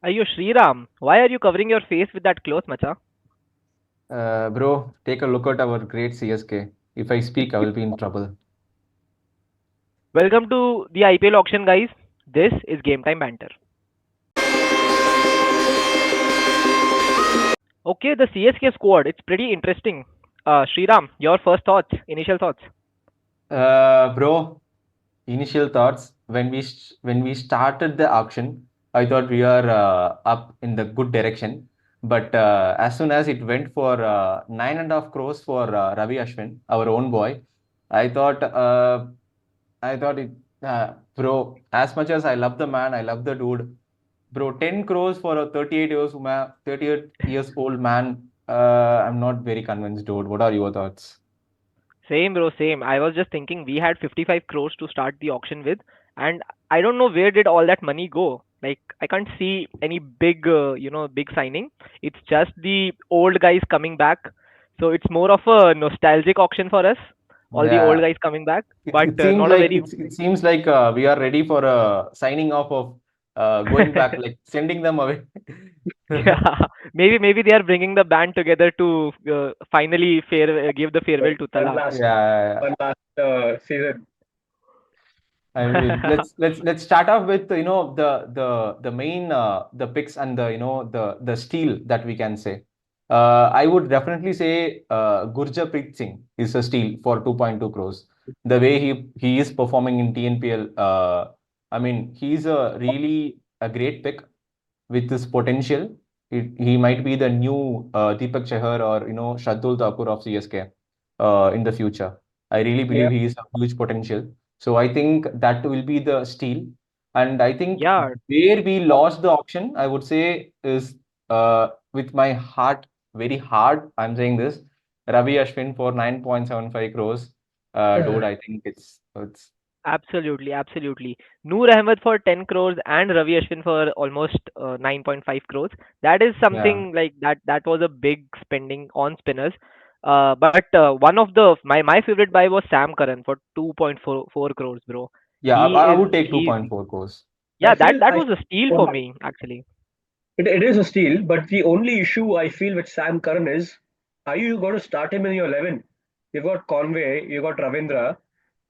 Ayo Shriram, why are you covering your face with that cloth, macha? Bro, take a look at our great CSK. If I speak, I will be in trouble. Welcome to the IPL auction, guys. This is Game Time Banter. Okay, the CSK squad, it's pretty interesting. Shriram, your first thoughts, initial thoughts. Bro, initial thoughts when we started the auction, I thought we are up in the good direction. But as soon as it went for 9.5 crores for Ravi Ashwin, our own boy, I thought it, bro. As much as I love the man, I love the dude. Bro, 10 crores for a 38 years old man. I'm not very convinced, dude. What are your thoughts? Same, bro, same. I was just thinking we had 55 crores to start the auction with, and I don't know where did all that money go. Like, I can't see any big, big signing. It's just the old guys coming back. So it's more of a nostalgic auction for us. All the old Yeah, guys coming back, it, but it seems not a like very it seems like we are ready for a signing off of going back, like sending them away. yeah. Maybe they are bringing the band together to finally give the farewell to One Tala. last, Yeah, one last season. I mean, let's start off with the main the picks and the the steal that we can say. I would definitely say Gurjapreet Singh is a steal for 2.2 crores. The way he is performing in TNPL, I mean, he's a really a great pick with this potential. He might be the new Deepak Chahar or Shardul Thakur of CSK in the future. I really believe Yeah, he is a huge potential. So I think that will be the steal. And I think Yeah, where we lost the auction, I would say is with my heart very hard. I'm saying this. Ravi Ashwin for 9.75 crores. Dude, I think it's absolutely, absolutely. Noor Ahmed for 10 crores and Ravi Ashwin for almost 9.5 crores. That is yeah. something like that. That was a big spending on spinners. But one of the my favorite buy was Sam Curran for 2.44 crores, bro. Yeah, I would take He 2.4 crores. Yeah, that I was a steal for feel me actually. it is a steal, but the only issue I feel with Sam Curran is, are you going to start him in your 11? You've got Conway, you've got Ravindra.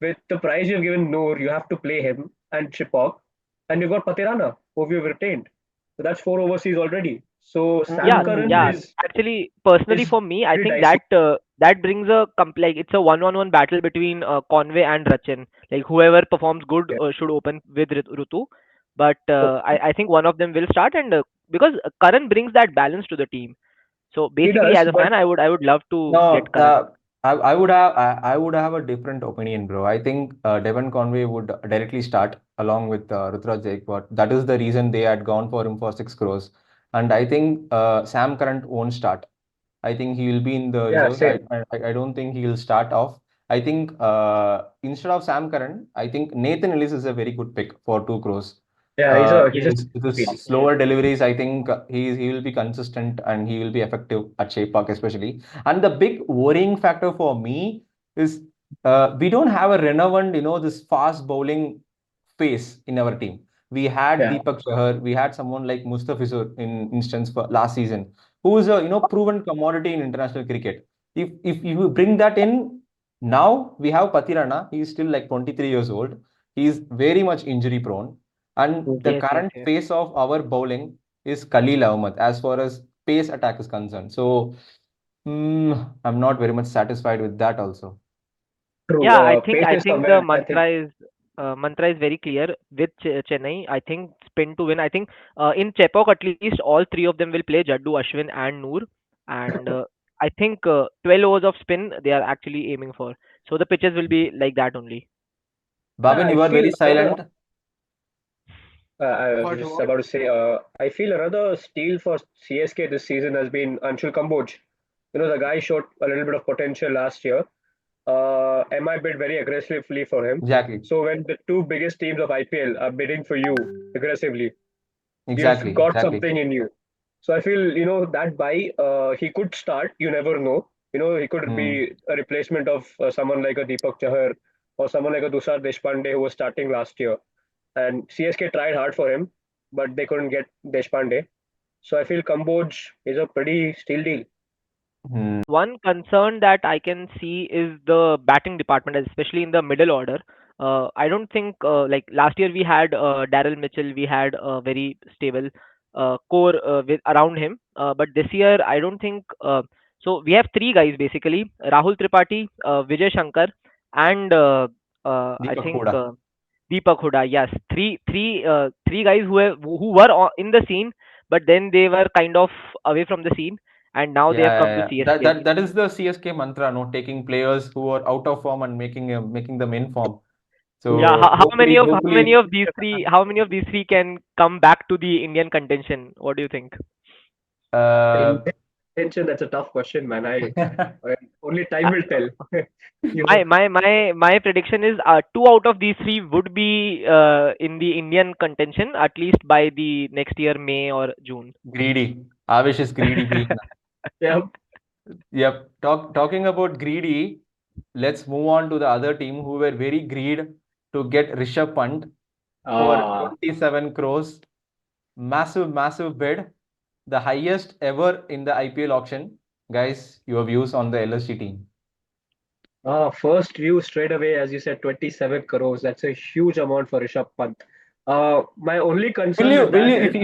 With the prize you've given Noor, you have to play him and Chipok, and you've got Patirana, who you've retained. So that's four overseas already. So Sam Yeah, Curran yeah. Mm, Actually, personally is for me, I pretty think dicey. that brings a like it's a one-on-one battle between Conway and Rachin. Like whoever performs good Yeah. should open with Rutu. But So I think one of them will start, and because Karan brings that balance to the team. So he basically, does, as a but fan, I would love to get No, Karan. I would have a different opinion, bro. I think Devon Conway would directly start along with Rutraj Gaikwad. That is the reason they had gone for him for 6 crores. And I think Sam Current won't start. I think he will be in the yeah, reserves. same. I don't think he will start off. I think instead of Sam Curran, I think Nathan Ellis is a very good pick for 2 crores. Yeah, he's a With his steal. slower deliveries, I think he will be consistent and he will be effective at Shea Park especially. And the big worrying factor for me is we don't have a renowned, this fast bowling face in our team. We had Yeah. Deepak Chahar, we had someone like Mustafizur in instance for last season, who is a proven commodity in international cricket. If you bring that in, now we have Patirana. He is still like 23 years old. He is very much injury prone, and the Yes, yes, current yes. face of our bowling is Khalil Ahmed as far as pace attack is concerned. So I'm not very much satisfied with that also. True. Yeah, Pace I is think the somewhere I think. mantra is very clear with Chennai. I think spin to win. I think in Chepauk at least all three of them will play Jaddu, Ashwin, and Noor, and I think 12 overs of spin they are actually aiming for. So the pitches will be like that only. Bhavin, I you are feel very another. silent. I was What just what? about to say. I feel another steal for CSK this season has been Anshul Kamboj. The guy showed a little bit of potential last year. MI bid very aggressively for him. Exactly, So when the two biggest teams of IPL are bidding for you aggressively, you've exactly, got exactly. something in you. So I feel that buy he could start. You never know. He could Hmm. be a replacement of someone like a Deepak Chahar or someone like a Dusar Deshpande who was starting last year. And CSK tried hard for him. but they couldn't get Deshpande. So I feel Kamboj is a pretty steal deal. Hmm. One concern that I can see is the batting department, especially in the middle order. I don't think like last year we had Daryl Mitchell, we had a very stable core with around him. But this year I don't think. So we have three guys basically: Rahul Tripathi, Vijay Shankar, and I Deepak think Huda. Deepak Huda. Yes, three guys who were in the scene, but then they were kind of away from the scene, and now they have Yeah, come to yeah, yeah. That CSK. that is the CSK mantra, no, taking players who are out of form and making them in form. Yeah, So how many hopefully, of these three can come back to the Indian contention? What do you think? uh, In tension, that's a tough question, man. I only time will tell. you know, My prediction is two out of these three would be in the Indian contention at least by the next year May or June. greedy. Avish is greedy being. yeah. Yep. Talking about greedy, let's move on to the other team who were very greed to get Rishabh Pant for Ah, 27 crores. Massive, massive bid. The highest ever in the IPL auction. Guys, your views on the LSG team. first view straight away, as you said, 27 crores. That's a huge amount for Rishabh Pant. My only concern with Will that you is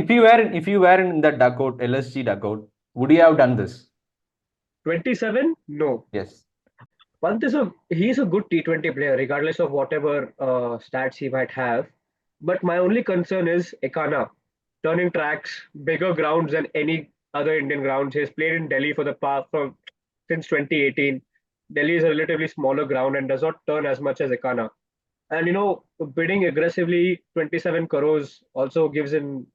if you were in the dugout, LSG dugout, would you have done this? 27? No. Yes. Pant is he's a good T20 player, regardless of whatever stats he might have. But my only concern is Ekana, turning tracks, bigger grounds than any other Indian grounds. He's played in Delhi for the past from since 2018. Delhi is a relatively smaller ground and does not turn as much as Ekana. And bidding aggressively 27 crores also gives an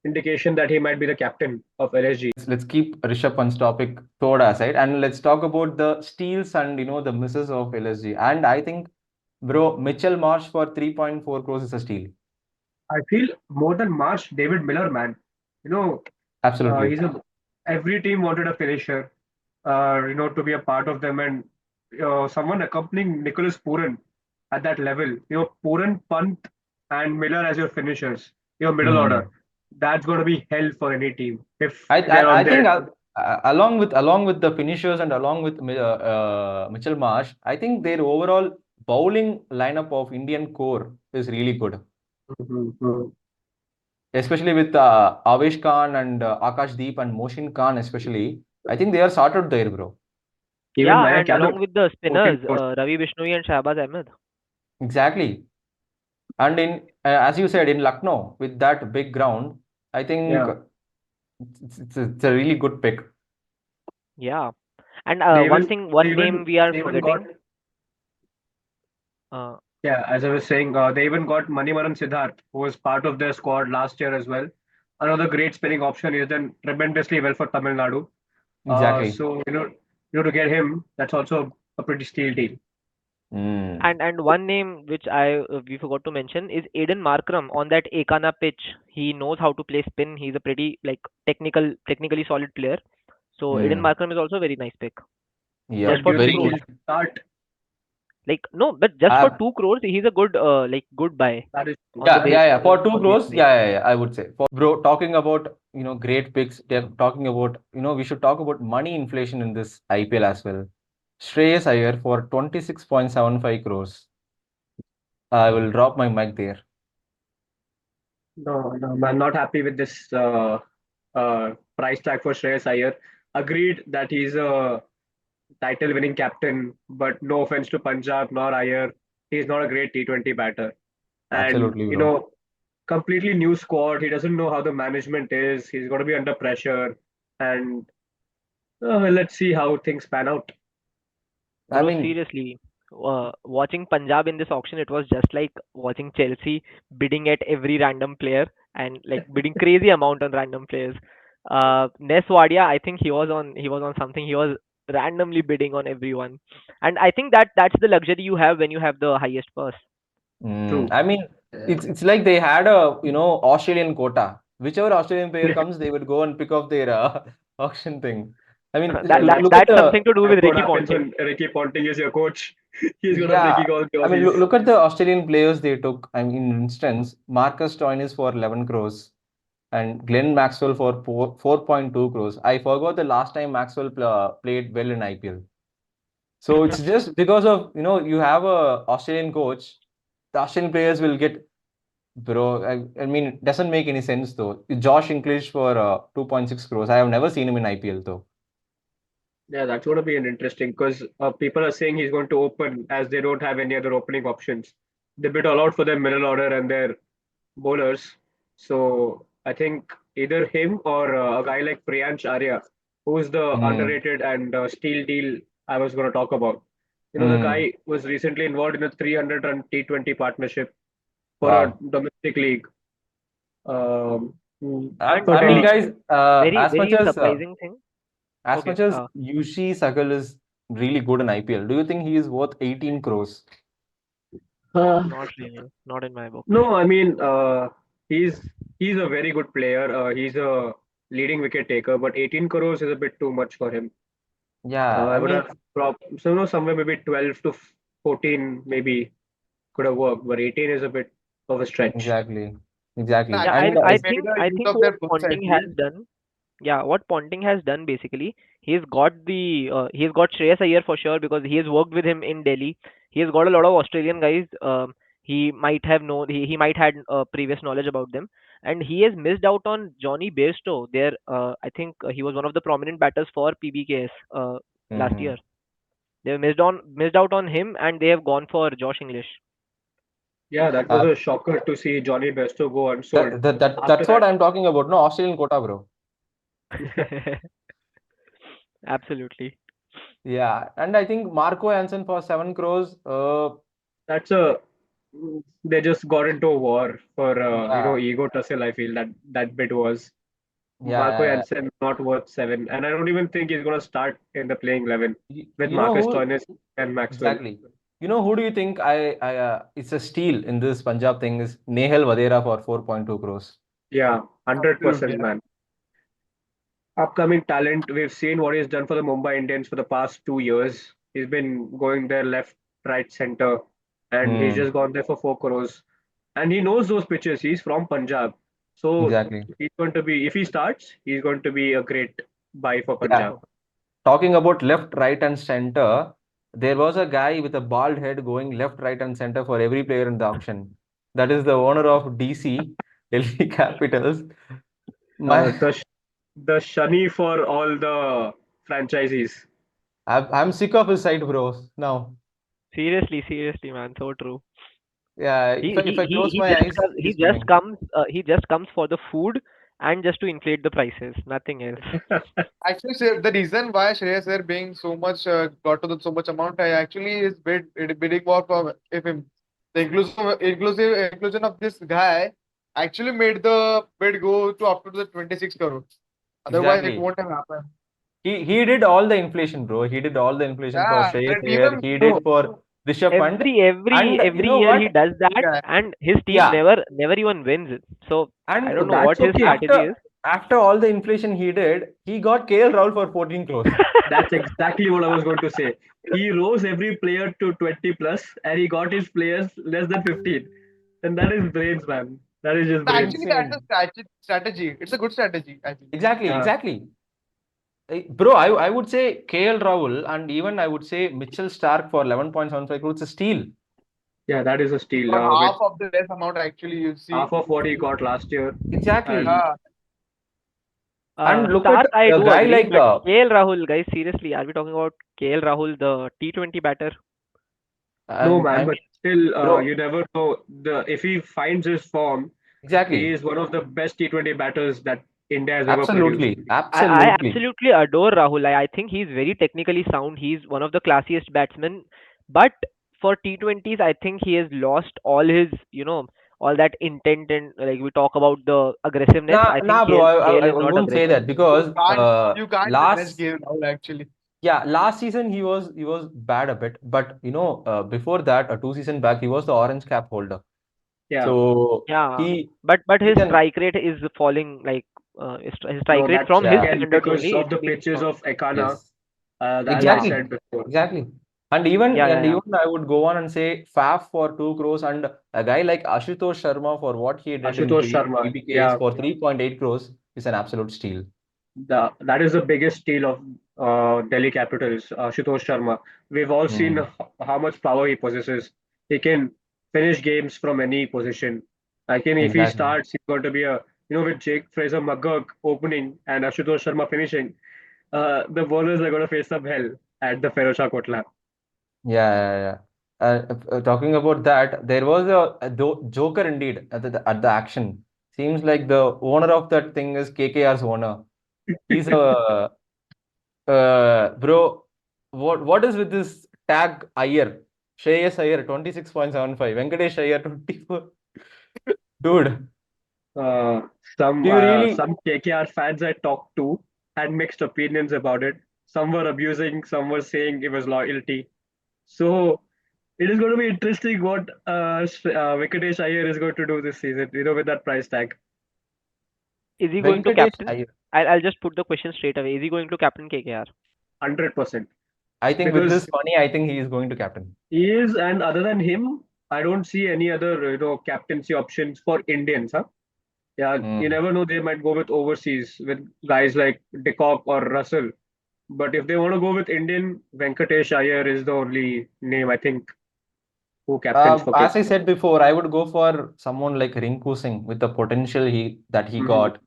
indication that he might be the captain of LSG. Let's keep Rishabh Pant's topic Toda aside and let's talk about the steals and the misses of LSG. And I think, bro, Mitchell Marsh for 3.4 crores is a steal. I feel more than Marsh, David Miller, man. You know, Absolutely. he's a every team wanted a finisher, to be a part of them, and someone accompanying Nicholas Pooran at that level. Pooran, Pant, and Miller as your finishers, your middle order. Hmm. That's going to be hell for any team if I, they're I on I think their. along with the finishers and along with Mitchell Marsh, I think their overall bowling lineup of Indian core is really good, Mhm. especially with Avesh Khan and Akash Deep and Moshin Khan especially. I think they are sorted there, bro. Even Yeah, Maya and along Callow, with the 14 spinners, crores. Ravi Bishnoi and Shahbaz Ahmed. Exactly. And in as you said in Lucknow with that big ground, I think Yeah, it's a really good pick. Yeah, and they one even thing, they one even name we are they even got. forgetting. Uh, Yeah, as I was saying, they even got Manimaran Siddharth, who was part of their squad last year as well. Another great spinning option. He's done tremendously well for Tamil Nadu. Exactly. So to get him, that's also a pretty steal deal. Mm. and one name which I we forgot to mention is Aiden Markram on that Ekana pitch. He knows how to play spin. He's a pretty like technically solid player. So Aiden Mm. Markram is also a very nice pick, just Yep. But do for you two Very think crores. he'll start? Like no, but just for good. 2 crores, he's a good like good buy That is on the Yeah, base yeah, yeah. For two on base crores, price. yeah, I would say. For bro, talking about great picks. They're talking about we should talk about money inflation in this IPL as well. Shreyas Iyer for 26.75 crores. I will drop my mic there. no, no. I'm not happy with this price tag for Shreyas Iyer. Agreed that he's a title-winning captain, but no offense to Punjab nor Iyer, he's not a great T20 batter. And Absolutely, bro. completely new squad. He doesn't know how the management is. He's going to be under pressure, and let's see how things pan out. I Bro, mean, seriously, watching Punjab in this auction, it was just like watching Chelsea bidding at every random player and like bidding crazy amount on random players. Nes Wadia, I think he was on something. He was randomly bidding on everyone, and I think that's the luxury you have when you have the highest purse. True. I mean, it's like they had a Australian quota. Whichever Australian player comes, they would go and pick up their auction thing. I mean, that And that look at that's the something to do that's with what Ricky happens Ponting. when Ricky Ponting is your coach. He's going to yeah. breaking all the I mean, Aussies. look at the Australian players they took. I mean, in instance, Marcus Stoinis for 11 crores. and Glenn Maxwell for 4.2 crores. I forgot the last time Maxwell played well in IPL. So it's just because of, you have a Australian coach, the Australian players will get, bro. I mean, it doesn't make any sense though. Josh English for 2.6 crores. I have never seen him in IPL though. Yeah, that's going to be an interesting because people are saying he's going to open as they don't have any other opening options. They bid all out for their middle order and their bowlers. So I think either him or a guy like Priyansh Arya, who's the Hmm. underrated and steel deal I was going to talk about. The Hmm. guy was recently involved in a 300 run T20 partnership for a Wow. domestic league um, I for And mean, Delhi. guys, very very surprising thing. as Okay, much as Yushi Sagal is really good in IPL, do you think he is worth 18 crores? not really, not in my books. No, I mean he's a very good player. He's a leading wicket taker, but 18 crores is a bit too much for him. Yeah, I I would mean, have so somewhere maybe 12 to 14 maybe could have worked, but 18 is a bit of a stretch. exactly, exactly. Yeah, Actually, And I they made think a I use think of what their books, I Ponting has feel. done. Yeah, what Ponting has done basically, he's got Shreyas Iyer for sure because he has worked with him in Delhi. He has got a lot of Australian guys. He might have known he might had previous knowledge about them, and he has missed out on Johnny Bairstow. There, I think he was one of the prominent batters for PBKS last mhm. year. They missed out on him, and they have gone for Josh English. Yeah, that was uh, a shocker to see Johnny Bairstow go unsold. After that's what that, I'm talking about. No, Australian quota, bro. Absolutely. Yeah, and I think Marco Jansen for 7 crores. that's a they just got into a war for Yeah, ego tussle. I feel that bit was yeah, Marco yeah, Jansen not worth seven, and I don't even think he's going to start in the playing 11 yeah. with You know Marcus who? Stoinis and Maxwell. Exactly. You know who do you think it's a steal in this Punjab thing is Nehal Vadera for 4.2 crores. Yeah, Absolutely. 100%, man. Upcoming talent. We've seen what he's done for the Mumbai Indians for the past 2 years. He's been going there left, right, center, and he's Hmm. just gone there for 4 crores. And he knows those pitches. He's from Punjab, so Exactly. he's going to be. If he starts, he's going to be a great buy for Yeah. Punjab. Talking about left, right, and center, there was a guy with a bald head going left, right, and center for every player in the auction. That is the owner of DC, Delhi Capitals. Uh, My, the sh- the Shani for all the franchisees. I'm sick of his side, bros. Now, Seriously, man, so true. yeah, He if I close he my just eyes, he he's just coming. comes he just comes for the food and just to inflate the prices, nothing else. Actually, sir, the reason why Shreyas are being so much got to the so much amount, I actually is bidding war for if him. The inclusion of this guy actually made the bid go to up to the 26 crores. Otherwise, it Exactly. won't have happened. He did all the inflation, bro. He did all the inflation for Yeah, Shreyas and Iyer. even He No, did for Rishabh Pant. And you Every know year he what? does that, guy. and his team Yeah. never even wins. So I And don't so know that's what his okay. strategy after is. after all the inflation he did, he got KL Rahul for 14 crores. That's exactly what I was going to say. He rose every player to 20 plus, and he got his players less than 15. And that is brains, man. That is just Actually, brains. that's a Insane. strategy. It's a good strategy, I think. Exactly, Yeah, exactly. Bro, I would say KL Rahul and even I would say Mitchell Stark for 11.75 crores is a steal. yeah, that is a steal. For With half of the less amount, actually, you half see. of what he got last year, Exactly. and Yeah, And look at Stark, I a do guy agree, like but KL Rahul, guys, seriously, are we talking about KL Rahul, the T20 batter? no I man, but mean, still, bro, you never know. The if he finds his form, he exactly. is one of the best T20 batters that India has ever produced. Absolutely. I Absolutely. absolutely adore Rahul. I think he's very technically sound. He's one of the classiest batsmen. But for T20s, I think he has lost all his, all that intent and like we talk about the aggressiveness. I think Nah, bro. KL I is not wouldn't say aggressive. that because you can't manage last game now, actually. yeah, last season he was bad a bit, but before that, 2 season back, he was the orange cap holder. Yeah, So Yeah, he but his he's an strike rate is falling. Like his strike no, rate that's from his yeah, again standards because only. of It's the been pitches of Ekana, yes, as I yeah. exactly, said before. exactly. And even Yeah, yeah, and yeah. even I would go on and say Faf for 2 crores and a guy like Ashutosh Sharma for what he did in Ashutosh Sharma, PBKs yeah, for 3.8 crores is an absolute steal. that is the biggest steal of Delhi Capitals, Ashutosh Sharma. We've all seen Hmm. how much power he possesses. He can finish games from any position. I can, if he Exactly. starts, he's going to be a, with Jake Fraser McGurk opening and Ashutosh Sharma finishing. The bowlers are going to face some hell at the Feroccia Kotla. Yeah, yeah, yeah. Talking about that, there was a joker indeed at the action. Seems like the owner of that thing is KKR's owner. He's a bro. What is with this tag Iyer? Shreyas Iyer 26.75, Venkatesh Iyer 24. Dude, Uh, some do you really? KKR fans I talked to had mixed opinions about it. Some were abusing, some were saying it was loyalty. So it is going to be interesting what Venkatesh Iyer is going to do this season, with that price tag. Is he going to Venkatesh captain? Iyer. I'll just put the question straight away. Is he going to captain KKR? 100%. I think with Because this money, I think he is going to captain. he is, and other than him, I don't see any other, captaincy options for Indians, huh? Yeah, you Hmm. never know, they might go with overseas with guys like De Kock or Russell. But if they want to go with Indian, Venkatesh Iyer is the only name I think who captains for As I KKR. said before, I would go for someone like Rinku Singh with the potential he Mhm. got.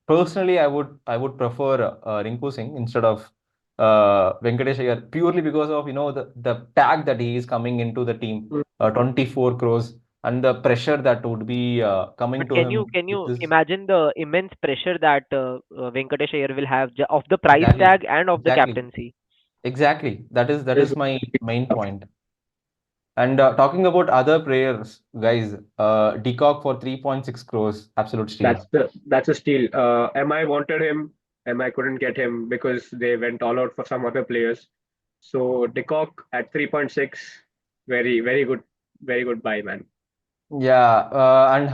Personally, I would prefer Rinku Singh instead of Venkatesh Iyer purely because of the tag that he is coming into the team, 24 crores, and the pressure that would be coming But to him can with you this. imagine the immense pressure that Venkatesh Iyer will have of the price Exactly, tag and of the exactly, captaincy? exactly. That Is is my main point. And talking about other players, guys, Decock for 3.6 crores, absolute steal. that's a steal. MI wanted him, MI couldn't get him because they went all out for some other players. So De Kock at 3.6, very good buy, man. Yeah, and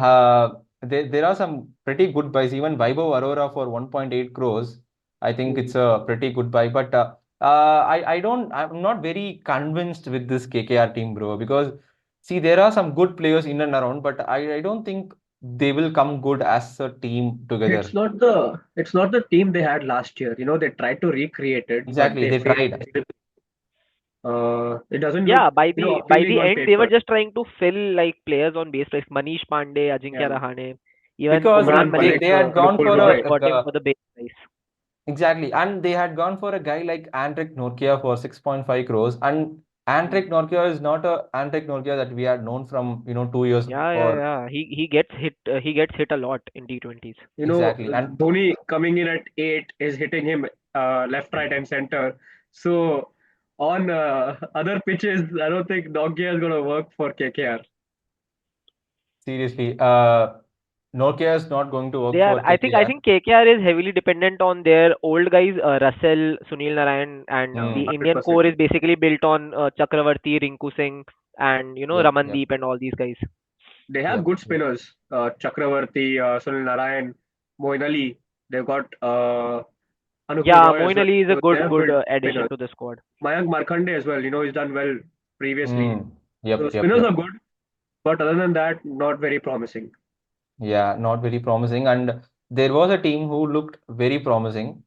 there are some pretty good buys. Even Vaibhav Arora for 1.8 crores. I think it's Mhm. a pretty good buy. But I'm not very convinced with this KKR team, bro. Because see, there are some good players in and around, but I don't think they will come good as a team It's together. not the it's not the team they had last year. They tried to recreate it, but Exactly, they they failed. tried. It doesn't look Yeah, by appealing the on end they were paper. just trying to fill like players on base price. Manish Pandey, Ajinkya Yeah, Rahane, even Because Umran Umran they Malik Malik, they had gone Anupul for just Roy. got him for the base price. exactly, and they had gone for a guy like Andrik Norkia for 6.5 crores, and Mm. Andrik Norkia is not a Andrik Norkia that we had known from 2 years Yeah, yeah, or yeah. He gets hit a lot in T20s. exactly, and Dhoni coming in at 8 is hitting him left, right, and center. So on other pitches, I don't think Nokia is going to work for KKR. seriously, Nokia is not going to work They are. for I KKR. think KKR is heavily dependent on their old guys, Russell, Sunil Narayan, and Yeah, the Hmm. Indian 100%. core is basically built on Chakravarti, Rinku Singh, and Yep, yep, Ramandeep and all these guys. They have yep, good yep. spinners. Chakravarti, Sunil Narayan, Moin Ali. They've got Anupul Yeah, Roy as Moin well. Ali is a So they have good good addition spinners. to the squad. Mayank Markande as well. He's done well previously. Hmm. So Yep, yep, spinners are yep. good, but other than that, not very promising. Yeah, not very promising. And there was a team who looked very promising.